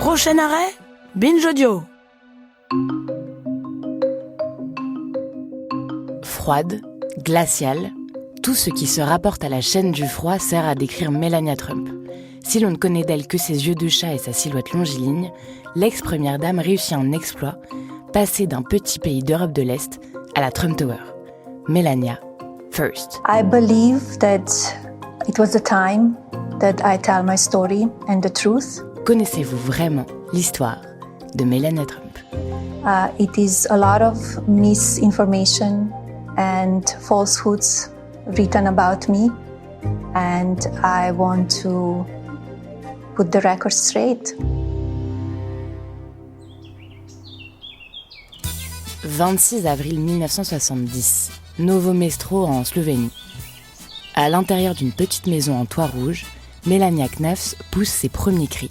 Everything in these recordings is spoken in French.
Prochain arrêt, Binge Audio. Froide, glaciale, tout ce qui se rapporte à la chaîne du froid sert à décrire Melania Trump. Si l'on ne connaît d'elle que ses yeux de chat et sa silhouette longiligne, l'ex-première dame réussit un exploit, passer d'un petit pays d'Europe de l'Est à la Trump Tower. Melania, first. I believe that it was the time that I tell my story and the truth. Connaissez-vous vraiment l'histoire de Melania Trump? It is a lot of misinformation and falsehoods written about me, and I want to put the record straight. 26 avril 1970, Novo Mesto en Slovénie. À l'intérieur d'une petite maison en toit rouge, Melania Knafs pousse ses premiers cris.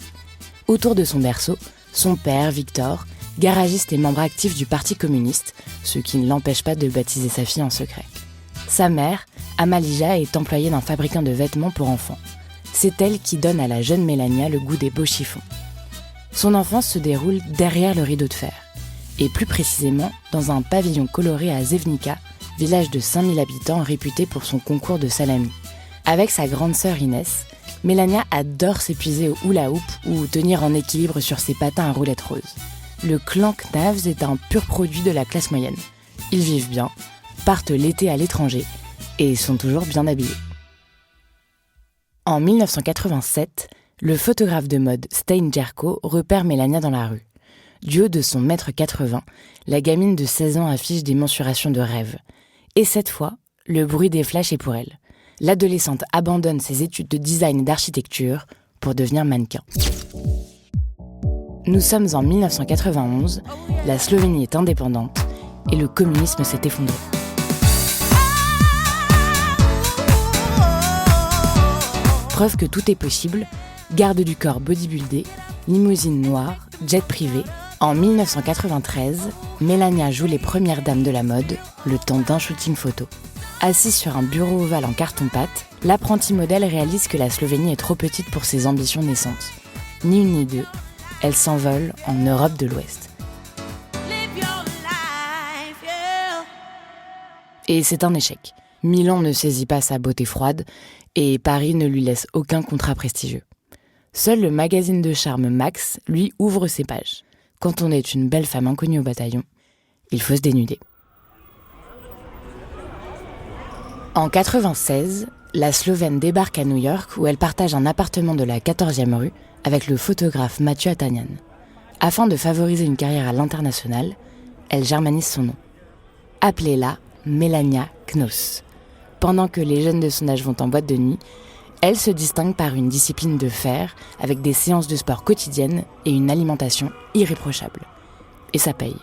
Autour de son berceau, son père, Victor, garagiste et membre actif du Parti communiste, ce qui ne l'empêche pas de baptiser sa fille en secret. Sa mère, Amalija, est employée d'un fabricant de vêtements pour enfants. C'est elle qui donne à la jeune Melania le goût des beaux chiffons. Son enfance se déroule derrière le rideau de fer, et plus précisément dans un pavillon coloré à Zevnica, village de 5000 habitants réputé pour son concours de salami. Avec sa grande sœur Inès, Melania adore s'épuiser au hula-hoop ou tenir en équilibre sur ses patins à roulettes roses. Le clan Knafs est un pur produit de la classe moyenne. Ils vivent bien, partent l'été à l'étranger et sont toujours bien habillés. En 1987, le photographe de mode Stein Gerko repère Melania dans la rue. Du haut de son 1m80, la gamine de 16 ans affiche des mensurations de rêve. Et cette fois, le bruit des flashs est pour elle. L'adolescente abandonne ses études de design et d'architecture pour devenir mannequin. Nous sommes en 1991, la Slovénie est indépendante et le communisme s'est effondré. Preuve que tout est possible, garde du corps bodybuildé, limousine noire, jet privé. En 1993, Melania joue les premières dames de la mode, le temps d'un shooting photo. Assise sur un bureau ovale en carton-pâte, l'apprentie modèle réalise que la Slovénie est trop petite pour ses ambitions naissantes. Ni une ni deux, elle s'envole en Europe de l'Ouest. Et c'est un échec. Milan ne saisit pas sa beauté froide et Paris ne lui laisse aucun contrat prestigieux. Seul le magazine de charme Max, lui, ouvre ses pages. Quand on est une belle femme inconnue au bataillon, il faut se dénuder. En 1996, la Slovène débarque à New York où elle partage un appartement de la 14e rue avec le photographe Mathieu Attanian. Afin de favoriser une carrière à l'international, elle germanise son nom. Appelez-la Melania Knafs. Pendant que les jeunes de son âge vont en boîte de nuit, elle se distingue par une discipline de fer avec des séances de sport quotidiennes et une alimentation irréprochable. Et ça paye.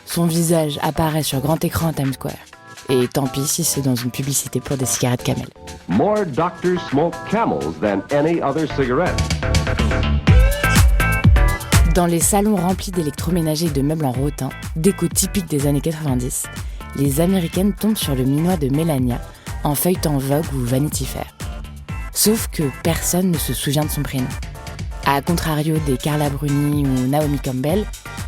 Son visage apparaît sur grand écran à Times Square. Et tant pis si c'est dans une publicité pour des cigarettes Camel. More doctors smoke Camels than any other cigarette. Dans les salons remplis d'électroménagers et de meubles en rotin, déco typique des années 90, les Américaines tombent sur le minois de Melania en feuilletant Vogue ou Vanity Fair. Sauf que personne ne se souvient de son prénom. À contrario des Carla Bruni ou Naomi Campbell,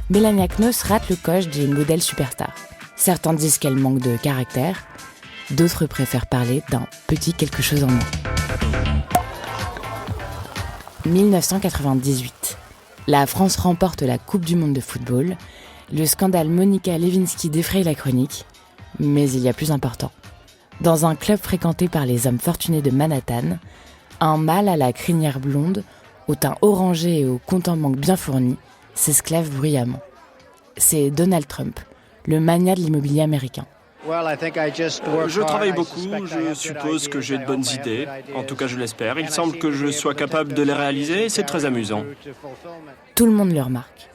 Melania Knafs rate le coche des modèles superstars. Certains disent qu'elle manque de caractère, d'autres préfèrent parler d'un petit quelque chose en moins. 1998. La France remporte la Coupe du monde de football. Le scandale Monica Lewinsky défraye la chronique, mais il y a plus important. Dans un club fréquenté par les hommes fortunés de Manhattan, un mâle à la crinière blonde, au teint orangé et au compte en banque bien fourni, s'esclave bruyamment. C'est Donald Trump, le magnat de l'immobilier américain. Je travaille beaucoup, je suppose que j'ai de bonnes idées, en tout cas je l'espère. Il semble que je sois capable de les réaliser et c'est très amusant. Tout le monde le remarque,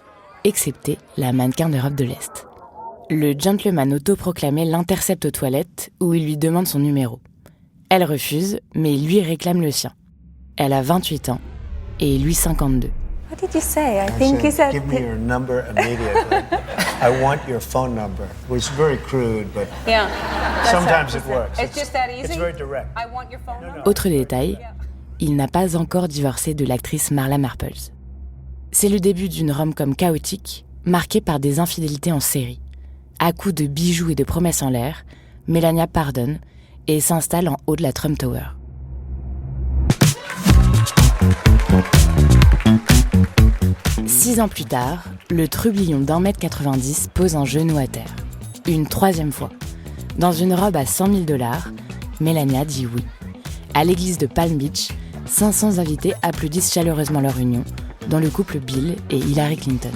excepté la mannequin d'Europe de l'Est. Le gentleman autoproclamé l'intercepte aux toilettes où il lui demande son numéro. Elle refuse, mais il lui réclame le sien. Elle a 28 ans et lui 52. What did you say? I think he said... Give me your number immediately. I want your phone number. It was very crude, but Yeah. sometimes it works. It's just that easy? It's very direct. I want your phone number. Autre détail, il n'a pas encore divorcé de l'actrice Marla Marples. C'est le début d'une rom-com chaotique, marquée par des infidélités en série. À coups de bijoux et de promesses en l'air, Melania pardonne et s'installe en haut de la Trump Tower. Six ans plus tard, le trublion d'1,90 m pose un genou à terre. Une troisième fois. Dans une robe à $100 000, Melania dit oui. À l'église de Palm Beach, 500 invités applaudissent chaleureusement leur union, dont le couple Bill et Hillary Clinton.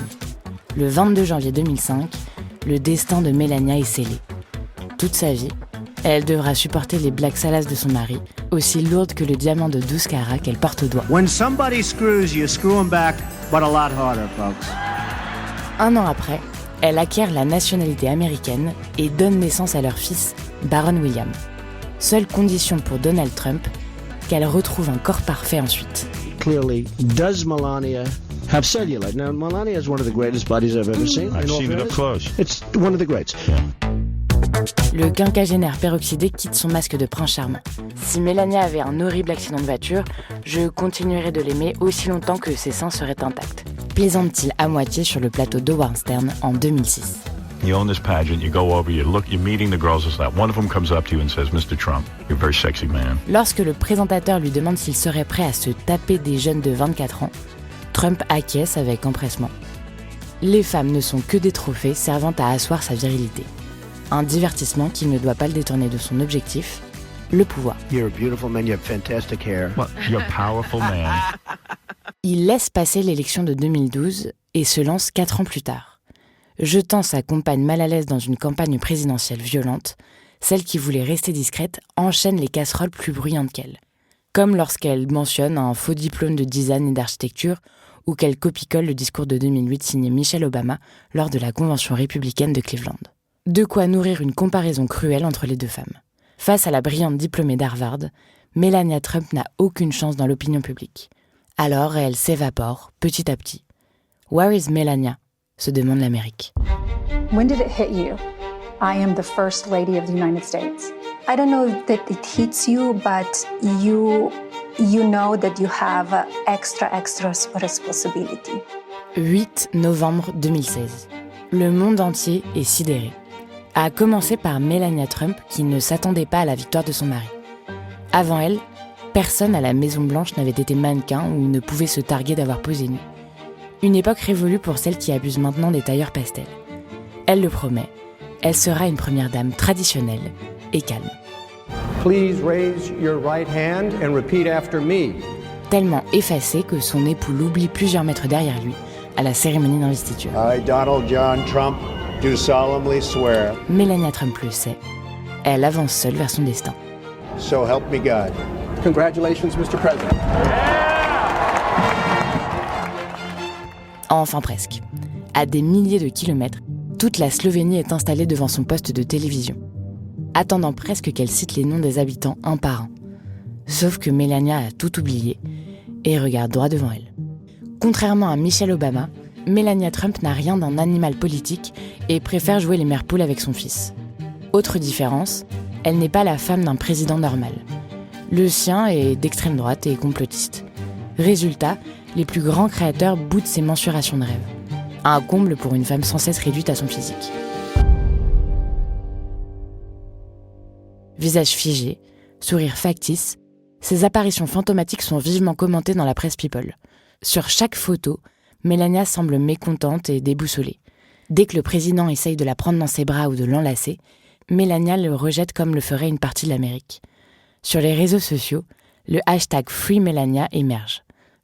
Le 22 janvier 2005, le destin de Melania est scellé. Toute sa vie, elle devra supporter les blagues salaces de son mari, aussi lourdes que le diamant de 12 carats qu'elle porte au doigt. When somebody screws you, screw 'em back, but a lot harder, folks. Un an après, elle acquiert la nationalité américaine et donne naissance à leur fils, Baron William. Seule condition pour Donald Trump, qu'elle retrouve un corps parfait ensuite. Clearly, does Melania have cellulite? Now, Melania is one of the greatest bodies I've ever seen. I've seen it up close. It's one of the greats. Le quinquagénaire peroxydé quitte son masque de prince charmant. Si Melania avait un horrible accident de voiture, je continuerais de l'aimer aussi longtemps que ses seins seraient intacts. Plaisante-t-il à moitié sur le plateau d'Howard Stern en 2006. You own this pageant, you go over, you're meeting the girls and stuff. One of them comes up to you and says, Mr. Trump, you're a very sexy man. Lorsque le présentateur lui demande s'il serait prêt à se taper des jeunes de 24 ans, Trump acquiesce avec empressement. Les femmes ne sont que des trophées servant à asseoir sa virilité. Un divertissement qui ne doit pas le détourner de son objectif, le pouvoir. You're a beautiful man, you have fantastic hair. Well, you're a powerful man. Il laisse passer l'élection de 2012 et se lance 4 ans plus tard. Jetant sa compagne mal à l'aise dans une campagne présidentielle violente, celle qui voulait rester discrète enchaîne les casseroles plus bruyantes qu'elle. Comme lorsqu'elle mentionne un faux diplôme de design et d'architecture ou qu'elle copie-colle le discours de 2008 signé Michelle Obama lors de la convention républicaine de Cleveland. De quoi nourrir une comparaison cruelle entre les deux femmes. Face à la brillante diplômée d'Harvard, Melania Trump n'a aucune chance dans l'opinion publique. Alors elle s'évapore petit à petit. « Where is Melania ?» se demande l'Amérique. When did it hit you? I am the first lady of the United States. I don't know that it hits you, but you know that you have extra responsibility. 8 novembre 2016. Le monde entier est sidéré. À commencer par Melania Trump qui ne s'attendait pas à la victoire de son mari. Avant elle, personne à la Maison-Blanche n'avait été mannequin ou ne pouvait se targuer d'avoir posé nu. Une époque révolue pour celle qui abuse maintenant des tailleurs pastels. Elle le promet, elle sera une première dame traditionnelle et calme. Please raise your right hand and repeat after me. Tellement effacée que son époux l'oublie plusieurs mètres derrière lui à la cérémonie d'investiture. I, Donald John Trump, do solemnly swear. Melania Trump le sait, elle avance seule vers son destin. So help me God. Congratulations, Mr. President. Enfin presque. À des milliers de kilomètres, toute la Slovénie est installée devant son poste de télévision, attendant presque qu'elle cite les noms des habitants un par un. Sauf que Melania a tout oublié et regarde droit devant elle. Contrairement à Michelle Obama, Melania Trump n'a rien d'un animal politique et préfère jouer les mères poules avec son fils. Autre différence, elle n'est pas la femme d'un président normal. Le sien est d'extrême droite et complotiste. Résultat, les plus grands créateurs boudent ses mensurations de rêve. Un comble pour une femme sans cesse réduite à son physique. Visage figé, sourire factice, ces apparitions fantomatiques sont vivement commentées dans la presse people. Sur chaque photo, Melania semble mécontente et déboussolée. Dès que le président essaye de la prendre dans ses bras ou de l'enlacer, Melania le rejette comme le ferait une partie de l'Amérique. Sur les réseaux sociaux, le hashtag #FreeMelania émerge.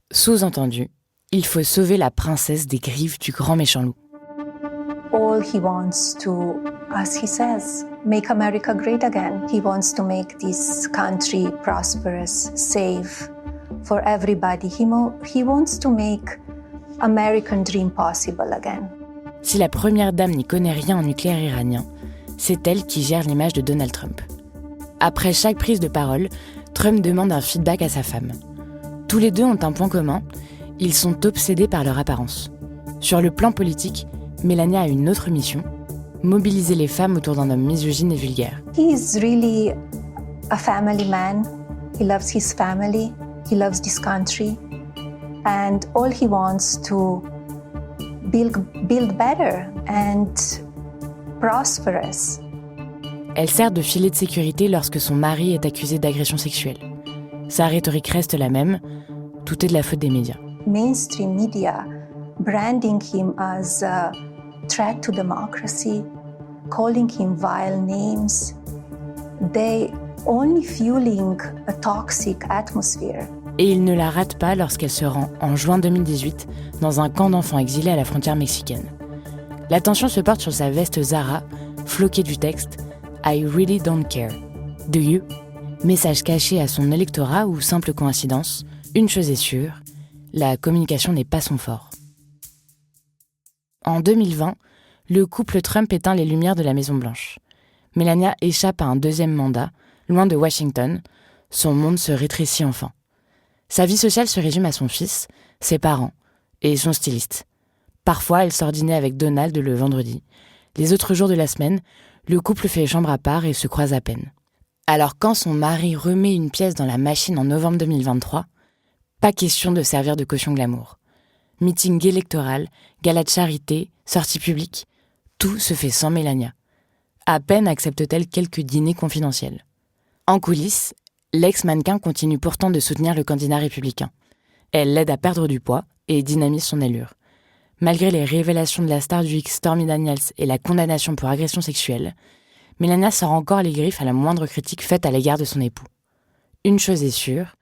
Sous-entendu, il faut sauver la princesse des griffes du grand méchant loup. All he wants to, as he says, make America great again. He wants to make this country prosperous, safe for everybody. He wants to make American dream possible again. Si la première dame n'y connaît rien en nucléaire iranien, c'est elle qui gère l'image de Donald Trump. Après chaque prise de parole, Trump demande un feedback à sa femme. Tous les deux ont un point commun, ils sont obsédés par leur apparence. Sur le plan politique, Melania a une autre mission, mobiliser les femmes autour d'un homme misogyne et vulgaire. He is really a family man. He loves his family. He loves this country. and all he wants to build better and prosperous. Elle sert de filet de sécurité lorsque son mari est accusé d'agression sexuelle. Sa rhétorique reste la même, tout est de la faute des médias. Mainstream media branding him as a threat to democracy, calling him vile names, they only fueling a toxic atmosphere. Et il ne la rate pas lorsqu'elle se rend, en juin 2018, dans un camp d'enfants exilés à la frontière mexicaine. L'attention se porte sur sa veste Zara, floquée du texte « I really don't care. Do you ?» Message caché à son électorat ou simple coïncidence, une chose est sûre, la communication n'est pas son fort. En 2020, le couple Trump éteint les lumières de la Maison-Blanche. Melania échappe à un deuxième mandat, loin de Washington, son monde se rétrécit enfin. Sa vie sociale se résume à son fils, ses parents et son styliste. Parfois, elle sort dîner avec Donald le vendredi. Les autres jours de la semaine, le couple fait chambre à part et se croise à peine. Alors quand son mari remet une pièce dans la machine en novembre 2023, pas question de servir de caution glamour. Meeting électoral, gala de charité, sortie publique, tout se fait sans Melania. À peine accepte-t-elle quelques dîners confidentiels. En coulisses, l'ex-mannequin continue pourtant de soutenir le candidat républicain. Elle l'aide à perdre du poids et dynamise son allure. Malgré les révélations de la star du X Stormy Daniels et la condamnation pour agression sexuelle, Melania sort encore les griffes à la moindre critique faite à l'égard de son époux. Une chose est sûre,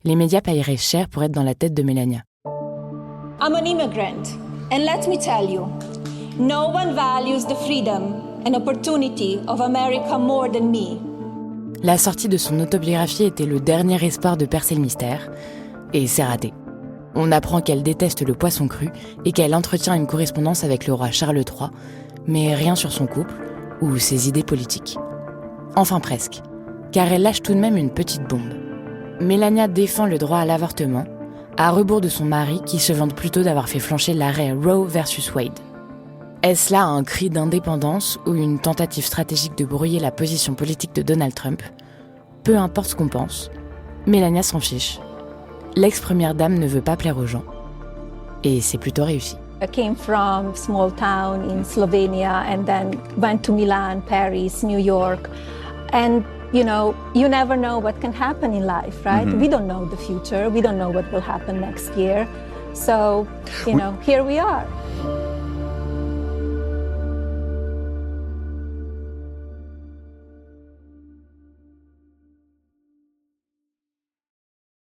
les médias paieraient cher pour être dans la tête de Melania. I'm an immigrant, and let me tell you, no one values the freedom and opportunity of America more than me. La sortie de son autobiographie était le dernier espoir de percer le mystère, et c'est raté. On apprend qu'elle déteste le poisson cru et qu'elle entretient une correspondance avec le roi Charles III, mais rien sur son couple ou ses idées politiques. Enfin presque, car elle lâche tout de même une petite bombe. Melania défend le droit à l'avortement, à rebours de son mari qui se vante plutôt d'avoir fait flancher l'arrêt Roe versus Wade. Est-ce là un cri d'indépendance ou une tentative stratégique de brouiller la position politique de Donald Trump ? Peu importe ce qu'on pense, Melania s'en fiche. L'ex-première dame ne veut pas plaire aux gens. Et c'est plutôt réussi. I came from a small town in Slovenia and then went to Milan, Paris, New York. And, you never know what can happen in life, right? Mm-hmm. We don't know the future. We don't know what will happen next year. So, here we are.